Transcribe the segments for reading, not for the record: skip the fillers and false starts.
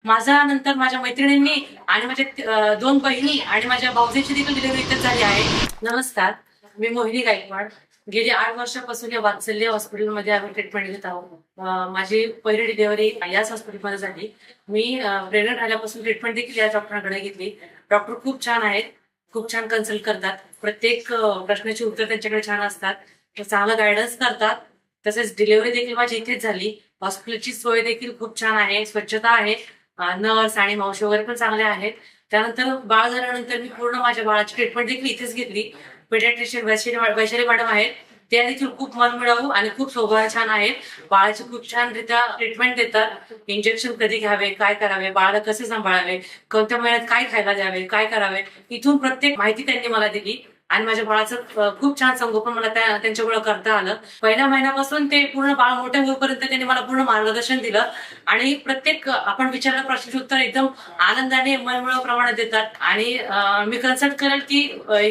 माझा नंतर माझ्या मैत्रिणींनी आणि माझ्या दोन बहिणी आणि माझ्या भाऊजीची देखील डिलिव्हरी इथेच झाली आहे. नमस्कार, मी मोहिनी गायकवाड. गेली 8 वर्षापासून या वात्सल्य हॉस्पिटलमध्ये आम्ही ट्रीटमेंट घेत आहोत. माझी पहिली डिलिव्हरी याच हॉस्पिटलमध्ये झाली. मी प्रेग्नंट राहिल्यापासून ट्रीटमेंट देखील याच डॉक्टरांकडे घेतली. डॉक्टर खूप छान आहेत, खूप छान कन्सल्ट करतात. प्रत्येक प्रश्नाची उत्तर त्यांच्याकडे छान असतात. चांगलं गायडन्स करतात. तसेच डिलिव्हरी देखील माझी इथेच झाली. हॉस्पिटलची सोय देखील खूप छान आहे, स्वच्छता आहे. नर्स आणि मावशी वगैरे पण चांगले आहेत. त्यानंतर बाळ झाल्यानंतर मी पूर्ण माझ्या बाळाची ट्रीटमेंट देखील इथेच घेतली. पेडियाट्रिशियन वैशाली मॅडम आहेत. त्या देखील खूप मनमिळावू आणि खूप स्वभाव छान आहेत. बाळाची खूप छानरित्या ट्रीटमेंट देतात. इंजेक्शन कधी घ्यावे, काय करावे, बाळाला कसे सांभाळावे, कोणत्या महिन्यात काय खायला द्यावे, काय करावे, इथून प्रत्येक माहिती त्यांनी मला दिली. आणि माझ्या बाळाचं खूप छान संगोपन मला त्यांच्यामुळे करता आलं. पहिल्या महिन्यापासून ते पूर्ण बाळ मोठे होईपर्यंत त्यांनी मला पूर्ण मार्गदर्शन दिलं. आणि प्रत्येक आपण विचारलेल्या प्रश्नाचे उत्तर एकदम आनंदाने मनमिळावू प्रमाणात देतात. आणि मी कन्सल्ट करेल की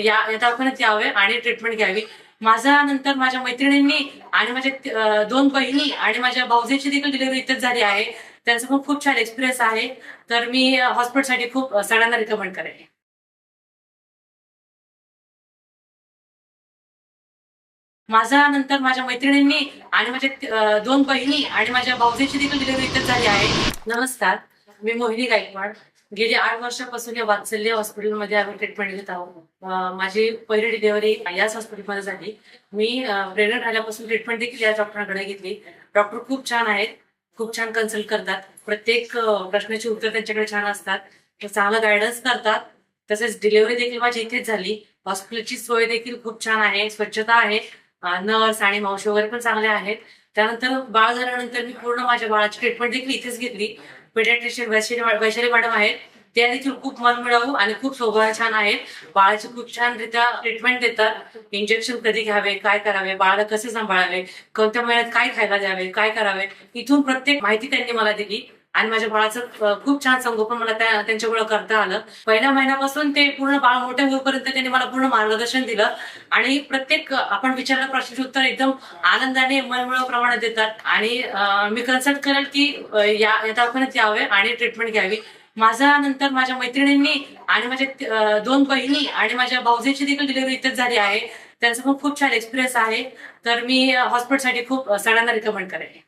या दवाखान्यात यावे आणि ट्रीटमेंट घ्यावी. माझा नंतर माझ्या मैत्रिणींनी आणि माझ्या दोन बहिणी आणि माझ्या भाऊजीची देखील डिलिव्हरी इथेच झाली आहे. त्यांचा पण खूप छान एक्सपिरियन्स आहे. तर मी हॉस्पिटलसाठी खूप सगळ्यांना रिकमेंड करेन. माझा नंतर माझ्या मैत्रिणींनी आणि माझ्या दोन बहिणी आणि माझ्या भाऊजीची देखील डिलिव्हरी इथेच झाली आहे. नमस्कार, मी मोहिनी गायकवाड. गेली 8 वर्षापासून या वात्सल्य हॉस्पिटलमध्ये आम्ही ट्रीटमेंट घेत आहोत. माझी पहिली डिलिव्हरी याच हॉस्पिटलमध्ये झाली. मी प्रेग्नंट राहिल्यापासून ट्रीटमेंट देखील याच डॉक्टरांकडे घेतली. डॉक्टर खूप छान आहेत, खूप छान कन्सल्ट करतात. प्रत्येक प्रश्नाची उत्तर त्यांच्याकडे छान असतात. चांगलं गायडन्स करतात. तसेच डिलिव्हरी देखील माझी इथेच झाली. हॉस्पिटलची सोय देखील खूप छान आहे, स्वच्छता आहे. नर्स आणि मावशी वगैरे पण चांगले आहेत. त्यानंतर बाळ झाल्यानंतर मी पूर्ण माझ्या बाळाची ट्रीटमेंट देखील इथेच घेतली. पेडियाट्रिशियन वैशाली मॅडम आहेत. त्या देखील खूप मनमिळावू आणि खूप स्वभाव छान आहेत. बाळाची खूप छानरित्या ट्रीटमेंट देतात. इंजेक्शन कधी घ्यावे, काय करावे, बाळाला कसे सांभाळावे, कोणत्या महिन्यात काय खायला द्यावे, काय करावे, इथून प्रत्येक माहिती त्यांनी मला दिली. आणि माझ्या बाळाचं खूप छान संगोपन मला त्यांच्यामुळे करता आलं. पहिल्या महिन्यापासून ते पूर्ण बाळ मोठे होईपर्यंत त्यांनी मला पूर्ण मार्गदर्शन दिलं. आणि प्रत्येक आपण विचारलेल्या प्रश्नाचे उत्तर एकदम आनंदाने मनमिळावू प्रमाणात देतात. आणि मी कन्सल्ट करेल की या दवाखान्यात यावे आणि ट्रीटमेंट घ्यावी. माझा नंतर माझ्या मैत्रिणींनी आणि माझ्या दोन बहिणी आणि माझ्या भाऊजीची देखील डिलिव्हरी इथेच झाली आहे. त्यांचा पण खूप छान एक्सपिरियन्स आहे. तर मी हॉस्पिटलसाठी खूप सगळ्यांना रिकमेंड करेन.